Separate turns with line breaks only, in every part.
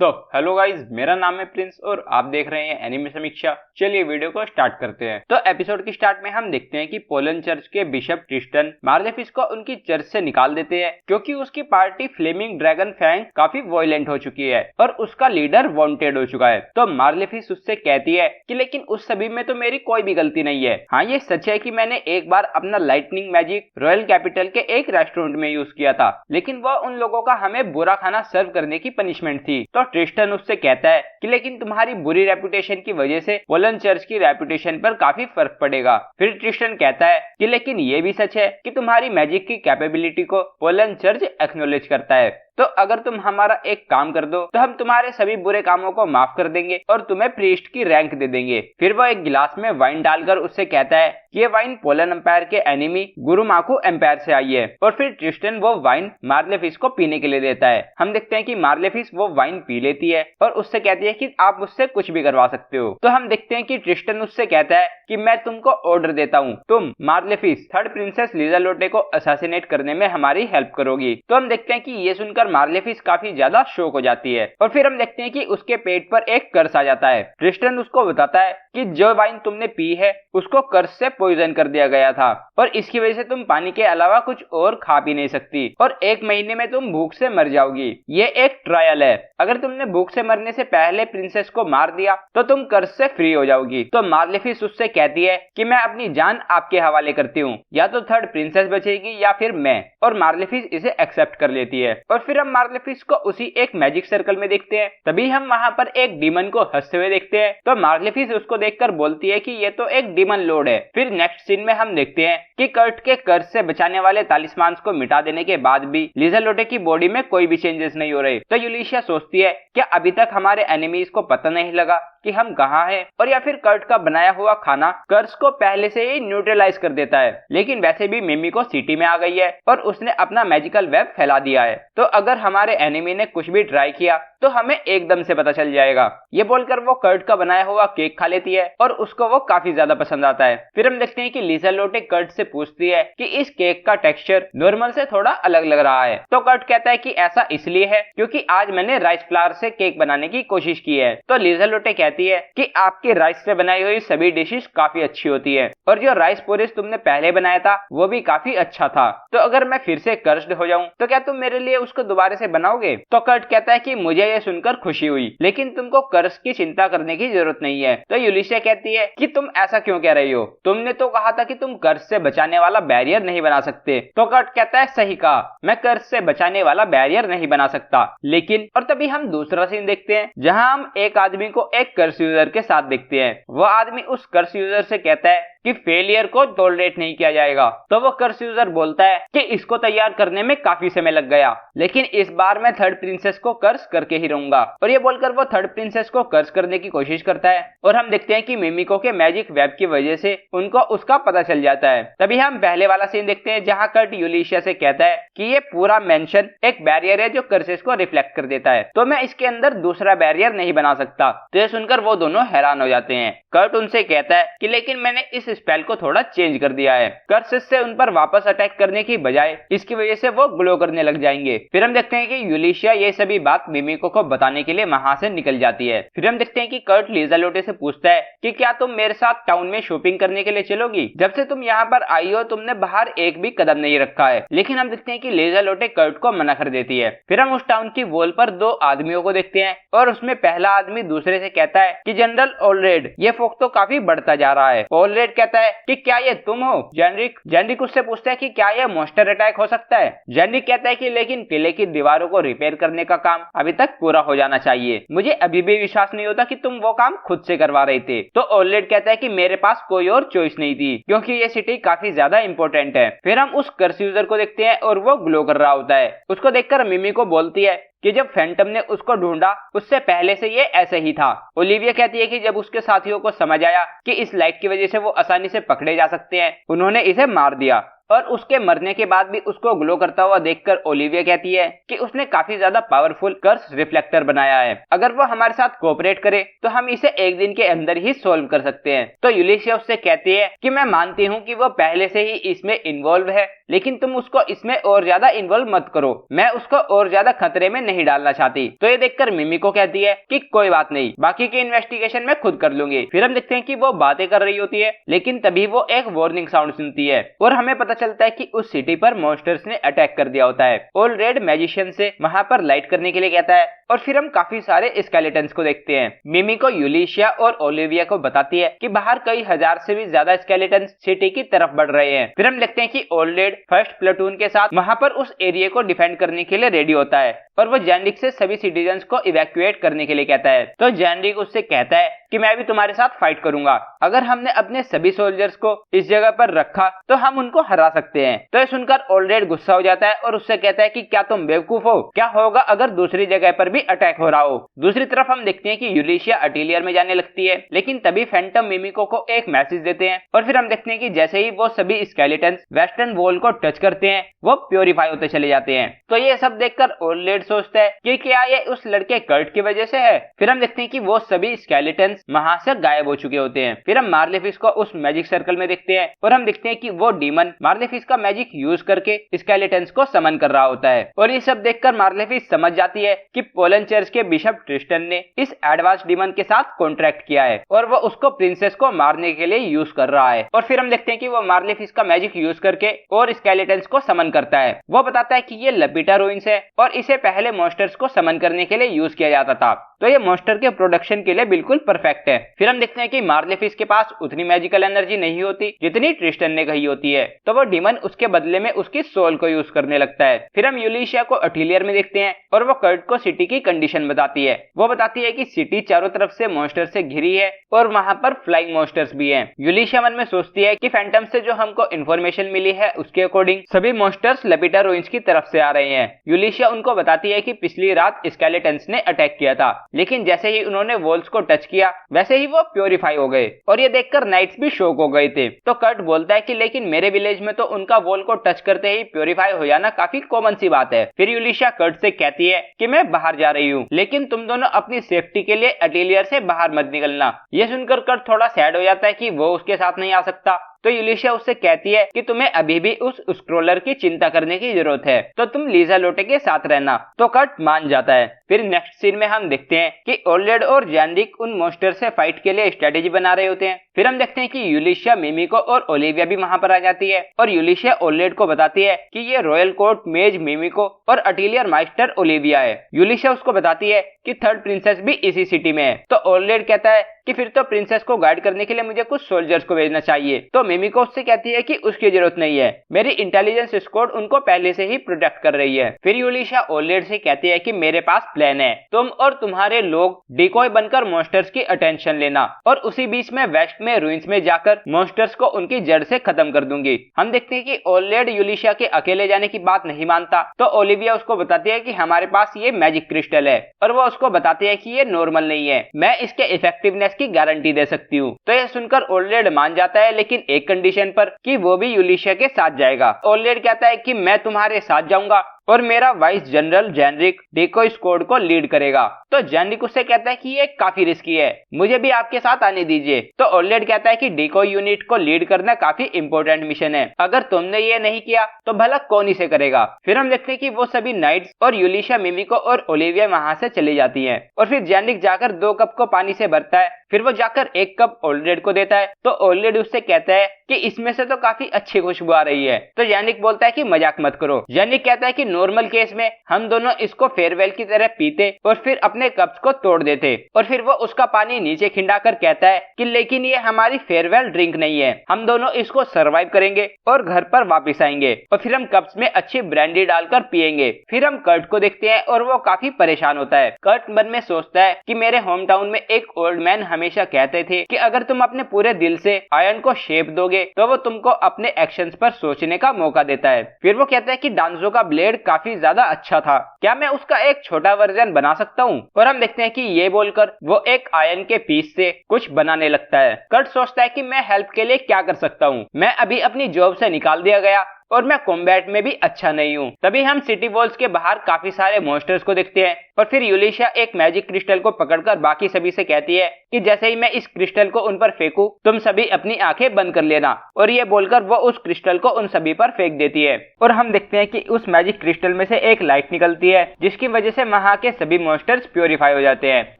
तो hello guys, मेरा नाम है प्रिंस और आप देख रहे हैं एनिमे समीक्षा। चलिए वीडियो को स्टार्ट करते हैं। तो एपिसोड की स्टार्ट में हम देखते हैं कि पोलन चर्च के बिशप ट्रिस्टन मार्लेफिस को उनकी चर्च से निकाल देते हैं क्योंकि उसकी पार्टी फ्लेमिंग ड्रैगन फैंग काफी वायलेंट हो चुकी है और उसका लीडर वांटेड हो चुका है। तो मार्लेफिस उससे कहती है कि लेकिन उस सभी में तो मेरी कोई भी गलती नहीं है। हाँ, ये सच है कि मैंने एक बार अपना लाइटनिंग मैजिक रॉयल कैपिटल के एक रेस्टोरेंट में यूज किया था, लेकिन वह उन लोगों का हमें बुरा खाना सर्व करने की पनिशमेंट थी। तो ट्रिस्टन उससे कहता है कि लेकिन तुम्हारी बुरी रेपुटेशन की वजह से पोलन चर्च की रेपुटेशन पर काफी फर्क पड़ेगा। फिर ट्रिस्टन कहता है कि लेकिन ये भी सच है कि तुम्हारी मैजिक की कैपेबिलिटी को पोलन चर्च एक्नॉलेज करता है। तो अगर तुम हमारा एक काम कर दो तो हम तुम्हारे सभी बुरे कामों को माफ कर देंगे और तुम्हें प्रीस्ट की रैंक दे देंगे। फिर वो एक गिलास में वाइन डालकर उससे कहता है कि ये वाइन पोलन एम्पायर के एनिमी गुरुमाकु एम्पायर से आई है। और फिर ट्रिस्टन वो वाइन मार्लेफिस को पीने के लिए देता है। हम देखते हैं कि मार्लेफिस वो वाइन पी लेती है और उससे कहती है कि आप मुझसे कुछ भी करवा सकते हो। तो हम देखते हैं कि ट्रिस्टन उससे कहता है कि मैं तुमको ऑर्डर देता हूँ, तुम मार्लेफिस थर्ड प्रिंसेस लिज़ेलोटे को असैसिनेट करने में हमारी हेल्प करोगी। तो हम देखते हैं कि ये सुनकर मार्लेफिस काफी ज्यादा शॉक हो जाती है और फिर हम देखते हैं कि उसके पेट पर एक कर्स आ जाता है। ट्रिस्टन उसको बताता है कि जो वाइन तुमने पी है उसको कर्स से पॉइजन कर दिया गया था और इसकी वजह से तुम पानी के अलावा कुछ और खा भी नहीं सकती और 1 महीने में तुम भूख से मर जाओगी। ये एक ट्रायल है, अगर तुमने भूख से मरने से पहले प्रिंसेस को मार दिया तो तुम कर्स से फ्री हो जाओगी। तो मार्लेफिस उससे कहती है कि मैं अपनी जान आपके हवाले करती हूँ, या तो थर्ड प्रिंसेस बचेगी या फिर मैं। और मार्लेफिस इसे एक्सेप्ट कर लेती है और फिर हम मार्लेफिस को उसी एक मैजिक सर्कल में देखते हैं। तभी हम वहां पर एक डीमन को हंसते हुए देखते हैं। तो मार्लेफिस उसको देखकर बोलती है कि ये तो एक डीमन लॉर्ड है। फिर नेक्स्ट सीन में हम देखते हैं कि कर्ट के कर्ज से बचाने वाले तालिस्मान को मिटा देने के बाद भी लिज़ेलोटे की बॉडी में कोई भी चेंजेस नहीं हो रहे। तो यूलिशिया सोचती है कि अभी तक हमारे एनिमीज को पता नहीं लगा कि हम कहाँ हैं, और या फिर कर्ट का बनाया हुआ खाना कर्ज को पहले से ही न्यूट्रलाइज कर देता है। लेकिन वैसे भी मिमी को सिटी में आ गई है और उसने अपना मैजिकल वेब फैला दिया है, तो अगर हमारे एनिमी ने कुछ भी ट्राई किया तो हमें एकदम से पता चल जाएगा। ये बोलकर वो कर्ट का बनाया हुआ केक खा लेती है और उसको वो काफी ज्यादा पसंद आता है। फिर हम देखते हैं कि लिज़ेलोटे कर्ट से पूछती है कि इस केक का टेक्सचर नॉर्मल से थोड़ा अलग लग रहा है। तो कर्ट कहता है कि ऐसा इसलिए है क्योंकि आज मैंने राइस फ्लावर से केक बनाने की कोशिश की है। तो लिज़ेलोटे कहती है कि आपके राइस से बनाई हुई सभी डिशेस काफी अच्छी होती है और जो राइस पोरिस तुमने पहले बनाया था वो भी काफी अच्छा था। तो अगर मैं फिर से कर्स्ड हो जाऊं तो क्या तुम मेरे लिए उसको दोबारा से बनाओगे? तो कर्ट कहता है कि मुझे ये सुनकर खुशी हुई, लेकिन तुमको कर्स की चिंता करने की जरूरत नहीं है। तो यूलिशिया कहती है कि तुम ऐसा क्यों कह रही हो, तुमने तो कहा था कि तुम कर्स से बचाने वाला बैरियर नहीं बना सकते। तो कर्ट कहता है सही कहा, मैं कर्स से बचाने वाला बैरियर नहीं बना सकता। लेकिन और तभी हम दूसरा सीन देखते हैं जहां हम एक आदमी को एक कर्स यूजर के साथ देखते हैं। वह आदमी उस कर्स यूजर से कहता है कि फेलियर को टॉलरेट नहीं किया जाएगा। तो वो कर्स यूजर बोलता है कि इसको तैयार करने में काफी समय लग गया, लेकिन इस बार मैं थर्ड प्रिंसेस को कर्स करके ही रहूंगा। और ये बोलकर वो थर्ड प्रिंसेस को कर्स करने की कोशिश करता है और हम देखते हैं कि मिमिको के मैजिक वेब की वजह से उनको उसका पता चल जाता है। तभी हम पहले वाला सीन देखते हैं जहां कर्ट यूलिशिया से कहता है कि ये पूरा मेंशन एक बैरियर है जो कर्सेस को रिफ्लेक्ट कर देता है, तो मैं इसके अंदर दूसरा बैरियर नहीं बना सकता। तो ये सुनकर वो दोनों हैरान हो जाते हैं। कर्ट उनसे कहता है कि लेकिन मैंने इस स्पेल को थोड़ा चेंज कर दिया है, कर्सेस से उन पर वापस अटैक करने की बजाय इसकी वजह से वो ग्लो करने लग जाएंगे। फिर हम देखते हैं कि यूलिशिया ये सभी बात मिमिको को बताने के लिए वहां से निकल जाती है। फिर हम देखते हैं कि कर्ट लिज़ेलोटे से पूछता है कि क्या तुम मेरे साथ टाउन में शॉपिंग करने के लिए चलोगी? जब से तुम यहाँ पर आई हो तुमने बाहर एक भी कदम नहीं रखा है। लेकिन हम देखते हैं कि लिज़ेलोटे कर्ट को मना कर देती है। फिर हम उस टाउन की वॉल पर 2 आदमियों को देखते हैं और उसमें पहला आदमी दूसरे से कहता है कि जनरल ऑलरेड, ये फोक तो काफी बढ़ता जा रहा है। ऑलरेड कहता है कि क्या ये तुम हो जेनरिक उससे पूछता है कि क्या ये मॉन्स्टर अटैक हो सकता है? जेनरिक कहता है कि लेकिन किले की दीवारों को रिपेयर करने का काम अभी तक पूरा हो जाना चाहिए, मुझे अभी भी विश्वास नहीं होता कि तुम वो काम खुद से करवा रहे थे। तो ऑलरेड कहता है कि मेरे पास कोई और चॉइस नहीं थी क्योंकि ये सिटी काफी ज्यादा इंपॉर्टेंट है। फिर हम उस कर्स यूजर को देखते हैं और वो ग्लो कर रहा होता है। उसको देखकर मिमी को बोलती है कि जब फैंटम ने उसको ढूंढा उससे पहले से ये ऐसे ही था। ओलिविया कहती है कि जब उसके साथियों को समझ आया कि इस लाइट की वजह से वो आसानी से पकड़े जा सकते हैं, उन्होंने इसे मार दिया। और उसके मरने के बाद भी उसको ग्लो करता हुआ देखकर ओलिविया कहती है कि उसने काफी ज्यादा पावरफुल कर्स रिफ्लेक्टर बनाया है, अगर वो हमारे साथ कोऑपरेट करे तो हम इसे एक दिन के अंदर ही सोल्व कर सकते हैं। तो यूलिशिया उससे कहती है कि मैं मानती हूँ कि वो पहले से ही इसमें इन्वॉल्व है, लेकिन तुम उसको इसमें और ज्यादा इन्वॉल्व मत करो, मैं उसको और ज्यादा खतरे में नहीं डालना चाहती। तो ये देखकर मिमिको कहती है कि कोई बात नहीं, बाकी की इन्वेस्टिगेशन मैं खुद कर लूंगी। फिर हम देखते हैं कि वो बातें कर रही होती है, लेकिन तभी वो एक वार्निंग साउंड सुनती है और हमें पता चलता है कि उस सिटी पर मॉन्स्टर्स ने अटैक कर दिया होता है। ओल्ड रेड मैजिशियन से वहां पर लाइट करने के लिए कहता है और फिर हम काफी सारे स्केलेटन्स को देखते हैं। मिमिको यूलिशिया और ओलिविया को बताती है कि बाहर कई हजार से भी ज्यादा स्केलेटन्स सिटी की तरफ बढ़ रहे हैं। फिर हम देखते हैं कि ओल्ड रेड फर्स्ट प्लेटून के साथ वहां पर उस एरिया को डिफेंड करने के लिए रेडी होता है और वो जैनरिक से सभी सिटीजन्स को इवैक्यूएट करने के लिए कहता है। तो जैनरिक उससे कहता है कि मैं भी तुम्हारे साथ फाइट करूंगा, अगर हमने अपने सभी सोल्जर्स को इस जगह पर रखा तो हम उनको हरा सकते हैं। तो ये सुनकर ओल्ड रेड गुस्सा हो जाता है और उससे कहता है कि क्या तुम बेवकूफ हो, क्या होगा अगर दूसरी जगह पर भी अटैक हो रहा हो। दूसरी तरफ हम देखते हैं कि यूलिशिया अटेलियर में जाने लगती है, लेकिन तभी फैंटम मिमिको को एक मैसेज देते हैं और फिर हम देखते हैं कि जैसे ही वो सभी स्केलेटन्स वेस्टर्न वॉल को टच करते हैं वो प्योरीफाई होते चले जाते हैं। तो ये सब देखकर ओल्ड रेड सोचता है कि क्या ये उस लड़के कर्ट की वजह से है। फिर हम देखते हैं कि वो सभी स्केलेटन्स वहां से गायब हो चुके होते हैं। फिर हम मार्लेफिस को उस मैजिक सर्कल में देखते हैं और हम देखते हैं कि वो डीमन मार्लेफिस का मैजिक यूज करके स्केलेटन्स को समन कर रहा होता है और ये सब देखकर मार्लेफिस समझ जाती है कि पोलन चर्च के बिशप ट्रिस्टन ने इस एडवांस डीमन के साथ कॉन्ट्रैक्ट किया है और वो उसको प्रिंसेस को मारने के लिए यूज कर रहा है। और फिर हम देखते हैं कि वो मार्लेफिस का मैजिक यूज करके और स्केलेटन्स को समन करता है। वो बताता है कि ये लपीटा रूइंस है और इसे पहले मॉन्स्टर्स को समन करने के लिए यूज किया जाता था, तो ये मॉन्स्टर के प्रोडक्शन के लिए बिल्कुल परफेक्ट है। फिर हम देखते हैं कि मार्लेफिस के पास उतनी मैजिकल एनर्जी नहीं होती जितनी ट्रिस्टन ने कही होती है, तो वो डीमन उसके बदले में उसकी सोल को यूज करने लगता है। फिर हम यूलिशिया को अटेलियर में देखते हैं और वो कर्ट को सिटी की कंडीशन बताती है। वो बताती है कि सिटी चारों तरफ से मॉन्स्टर से घिरी है और वहां पर फ्लाइंग मॉन्स्टर्स भी हैं। यूलिशिया मन में सोचती है कि फैंटम से जो हमको इन्फॉर्मेशन मिली है उसके अकॉर्डिंग सभी मॉन्स्टर्स लपीटा रूइंस की तरफ से आ रहे हैं। यूलिशिया उनको बताती है कि पिछली रात स्केलेटन्स ने अटैक किया था, लेकिन जैसे ही उन्होंने वॉल्स को टच किया वैसे ही वो प्योरीफाई हो गए और ये देखकर नाइट्स भी शॉक हो गए थे। तो कर्ट बोलता है कि लेकिन मेरे विलेज में तो उनका वॉल को टच करते ही प्योरीफाई हो जाना काफी कॉमन सी बात है। फिर यूलिशिया कर्ट से कहती है कि मैं बाहर जा रही हूँ, लेकिन तुम दोनों अपनी सेफ्टी के लिए अटेलियर से बाहर मत निकलना। ये सुनकर कर्ट थोड़ा सैड हो जाता है कि वो उसके साथ नहीं आ सकता। तो यूलिशिया उससे कहती है कि तुम्हें अभी भी उस स्क्रोलर की चिंता करने की जरूरत है, तो तुम लीजा लोटे के साथ रहना। तो कर्ट मान जाता है। फिर नेक्स्ट सीन में हम देखते हैं कि ओल्ड रेड और जैनरिक उन मॉन्स्टर से फाइट के लिए स्ट्रेटेजी बना रहे होते हैं। फिर हम देखते हैं कि यूलिशिया मिमिको और ओलिविया भी वहां पर आ जाती है और यूलिशिया ओल्ड रेड को बताती है कि ये रॉयल कोर्ट मेज मिमिको और अटेलियर मास्टर ओलिविया है। यूलिशिया उसको बताती है कि थर्ड प्रिंसेस भी इसी सिटी में है। तो ओल्ड रेड कहता है कि फिर तो प्रिंसेस को गाइड करने के लिए मुझे कुछ सोल्जर्स को भेजना चाहिए। तो मिमिको उससे कहती है कि उसकी जरूरत नहीं है, मेरी इंटेलिजेंस स्क्वाड उनको पहले से ही प्रोटेक्ट कर रही है। फिर यूलिशिया ओल्ड रेड से कहती है कि मेरे पास प्लान है, तुम और तुम्हारे लोग डिकॉय बनकर मॉन्स्टर्स की अटेंशन लेना और उसी बीच में वेस्ट में रूइंस में जाकर मॉन्स्टर्स को उनकी जड़ से खत्म कर दूंगी। हम देखते हैं कि ओल्ड रेड यूलिशिया के अकेले जाने की बात नहीं मानता, तो ओलिविया उसको बताती है कि हमारे पास ये मैजिक क्रिस्टल है और वो उसको बताती है कि ये नॉर्मल नहीं है, मैं इसके इफेक्टिवनेस की गारंटी दे सकती हूँ। तो यह सुनकर ओल्ड रेड मान जाता है, लेकिन एक कंडीशन पर कि वो भी यूलिशिया के साथ जाएगा। ओल्ड रेड कहता है कि मैं तुम्हारे साथ जाऊंगा और मेरा वाइस जनरल जैनरिक डिको स्क्वाड को लीड करेगा। तो जैनरिक उससे कहता है कि ये काफी रिस्की है, मुझे भी आपके साथ आने दीजिए। तो ओल्ड रेड कहता है कि डिको यूनिट को लीड करना काफी इंपॉर्टेंट मिशन है, अगर तुमने ये नहीं किया तो भला कौन इसे करेगा। फिर हम देखते हैं कि वो सभी नाइट्स और यूलिशिया मिमिको और ओलिविया वहां से चली जाती है और फिर जैनरिक जाकर 2 कप को पानी से भरता है। फिर वो जाकर 1 कप ओल्ड रेड को देता है। तो ओल्ड रेड उससे कहता है कि इसमें से तो काफी अच्छी खुशबू आ रही है। तो जैनरिक बोलता है कि मजाक मत करो। जैनरिक कहता है कि नॉर्मल केस में हम दोनों इसको फेयरवेल की तरह पीते और फिर अपने कप्स को तोड़ देते। और फिर वो उसका पानी नीचे खिंडाकर कहता है कि लेकिन ये हमारी फेयरवेल ड्रिंक नहीं है, हम दोनों इसको सरवाइव करेंगे और घर पर वापस आएंगे और फिर हम कप्स में अच्छी ब्रांडी डालकर पियेंगे। फिर हम कर्ट को देखते हैं और वो काफी परेशान होता है। कर्ट मन में सोचता है कि मेरे होम टाउन में एक ओल्ड मैन हमेशा कहते थे कि अगर तुम अपने पूरे दिल से आयरन को शेप दोगे तो वो तुमको अपने एक्शंस पर सोचने का मौका देता है। फिर वो कहता है कि डांजो का ब्लेड काफी ज्यादा अच्छा था, क्या मैं उसका एक छोटा वर्जन बना सकता हूँ। और हम देखते हैं कि ये बोलकर वो एक आयरन के पीस से कुछ बनाने लगता है। कर्ट सोचता है कि मैं हेल्प के लिए क्या कर सकता हूँ, मैं अभी अपनी जॉब से निकाल दिया गया और मैं कॉम्बैट में भी अच्छा नहीं हूँ। तभी हम सिटी वॉल्स के बाहर काफी सारे मॉन्स्टर्स को देखते हैं और फिर यूलिशिया एक मैजिक क्रिस्टल को पकड़कर बाकी सभी से कहती है कि जैसे ही मैं इस क्रिस्टल को उन पर फेंकूं, तुम सभी अपनी आंखें बंद कर लेना। और ये बोलकर वो उस क्रिस्टल को उन सभी पर फेंक देती है और हम देखते हैं कि उस मैजिक क्रिस्टल में से एक लाइट निकलती है, जिसकी वजह से वहां के सभी मॉन्स्टर्स प्योरीफाई हो जाते हैं।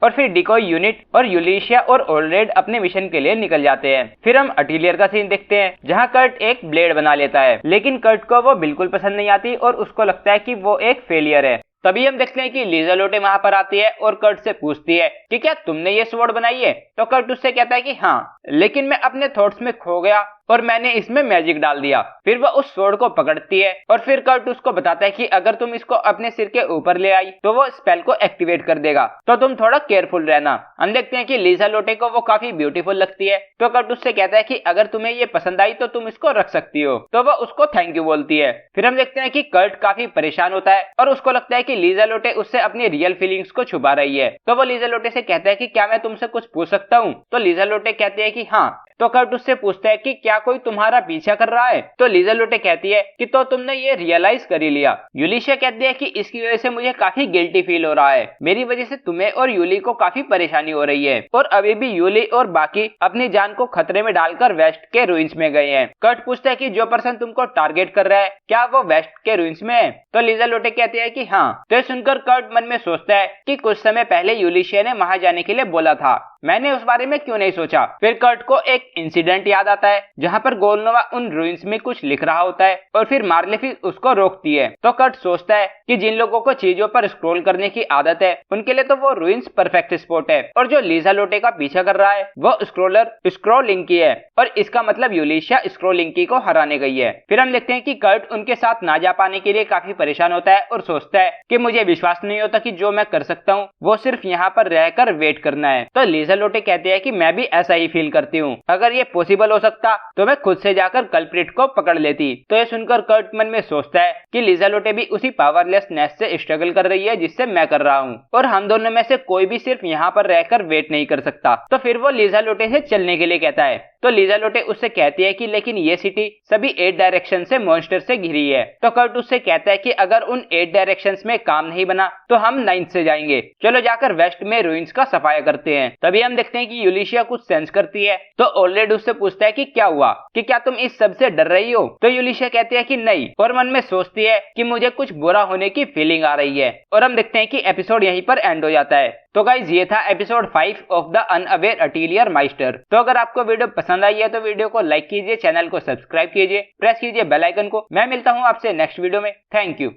और फिर डिकॉय यूनिट और यूलिशिया और ऑलरेड अपने मिशन के लिए निकल जाते हैं। फिर हम अटीलियर का सीन देखते हैं, जहाँ कर्ट एक ब्लेड बना लेता है, लेकिन कर्ट को वो बिल्कुल पसंद नहीं आती और उसको लगता है कि वो एक फेलियर है। तभी हम देखते हैं कि लीज़ेलोटे वहां पर आती है और कर्ट से पूछती है कि क्या तुमने ये स्वॉर्ड बनाई है? तो कर्ट उससे कहता है कि हाँ, लेकिन मैं अपने थॉट्स में खो गया और मैंने इसमें मैजिक डाल दिया। फिर वह उस स्वॉर्ड को पकड़ती है और फिर कर्ट उसको बताता है कि अगर तुम इसको अपने सिर के ऊपर ले आई तो वो स्पेल को एक्टिवेट कर देगा, तो तुम थोड़ा केयरफुल रहना। हम देखते हैं कि लीज़ेलोटे को वो काफी ब्यूटीफुल लगती है, तो कर्ट उससे कहता है कि अगर तुम्हें ये पसंद आई तो तुम इसको रख सकती हो। तो वह उसको थैंक यू बोलती है। फिर हम देखते हैं कि कर्ट काफी परेशान होता है और उसको लगता है कि लीज़ेलोटे उससे अपनी रियल फीलिंग्स को छुपा रही है। तो वो लीज़ेलोटे से कहता है कि क्या मैं तुमसे कुछ पूछ सकता हूँ? तो लीज़ेलोटे कहती है कि हाँ। तो कर्ट उससे पूछता है कि क्या कोई तुम्हारा पीछा कर रहा है? तो लीज़ेलोटे कहती है कि तो तुमने ये रियलाइज कर ही लिया। यूलिशिया कहती है कि इसकी वजह से मुझे काफी गिल्टी फील हो रहा है, मेरी वजह से तुम्हें और यूली को काफी परेशानी हो रही है और अभी भी यूली और बाकी अपनी जान को खतरे में डालकर वेस्ट के रुइंस में गए हैं। कर्ट पूछता है कि जो पर्सन तुमको टारगेट कर रहा है क्या वो वेस्ट के रुइंस में है? तो लीज़ेलोटे कहती है कि हाँ। तो सुनकर कर्ट मन में सोचता है कि कुछ समय पहले यूलिशिया ने वहां जाने के लिए बोला था, मैंने उस बारे में क्यों नहीं सोचा। फिर कर्ट को एक इंसिडेंट याद आता है जहां पर गोलनोवा उन रुइंस में कुछ लिख रहा होता है और फिर मार्लेफिस उसको रोकती है। तो कर्ट सोचता है कि जिन लोगों को चीजों पर स्क्रॉल करने की आदत है उनके लिए तो वो रुइंस परफेक्ट स्पॉट है, और जो लीज़ेलोटे का पीछा कर रहा है वो स्क्रॉलर स्क्रॉलिंकी है और इसका मतलब यूलिशिया स्क्रॉलिंकी को हराने गई है। फिर हम देखते हैं कि कर्ट उनके साथ ना जा पाने के लिए काफी परेशान होता है और सोचता है कि मुझे विश्वास नहीं होता कि जो मैं कर सकता हूँ वो सिर्फ यहाँ पर रहकर वेट करना है। तो लीज़ेलोटे कहते हैं कि मैं भी ऐसा ही फील करती हूँ, अगर ये पॉसिबल हो सकता तो मैं खुद से जाकर कल्प्रिट को पकड़ लेती। तो ये सुनकर कर्ट मन में सोचता है कि लीज़ेलोटे भी उसी पावरलेसनेस से स्ट्रगल कर रही है जिससे मैं कर रहा हूँ और हम दोनों में से कोई भी सिर्फ यहाँ पर रहकर वेट नहीं कर सकता। तो फिर वो लीज़ेलोटे से चलने के लिए कहता है। तो लीज़ेलोटे उससे कहती है कि लेकिन ये सिटी सभी 8 डायरेक्शन से मॉन्स्टर से घिरी है। तो कर्ट उससे कहता है कि अगर उन 8 डायरेक्शंस में काम नहीं बना तो हम 9th से जाएंगे, चलो जाकर वेस्ट में रुइंस का सफाया करते हैं। तभी हम देखते हैं कि यूलिशिया कुछ सेंस करती है, तो ऑलरेडी उससे पूछता है कि क्या हुआ, कि क्या तुम इस सब से डर रही हो? तो यूलिशिया कहती है कि नहीं, और मन में सोचती है कि मुझे कुछ बुरा होने की फीलिंग आ रही है। और हम देखते हैं कि एपिसोड यहीं पर एंड हो जाता है। तो गाइज ये था एपिसोड 5 ऑफ द अनअवेयर अटीलियर माइस्टर। तो अगर आपको वीडियो पसंद आई है तो वीडियो को लाइक कीजिए, चैनल को सब्सक्राइब कीजिए, प्रेस कीजिए बेल आइकन को। मैं मिलता हूँ आपसे नेक्स्ट वीडियो में। Thank you.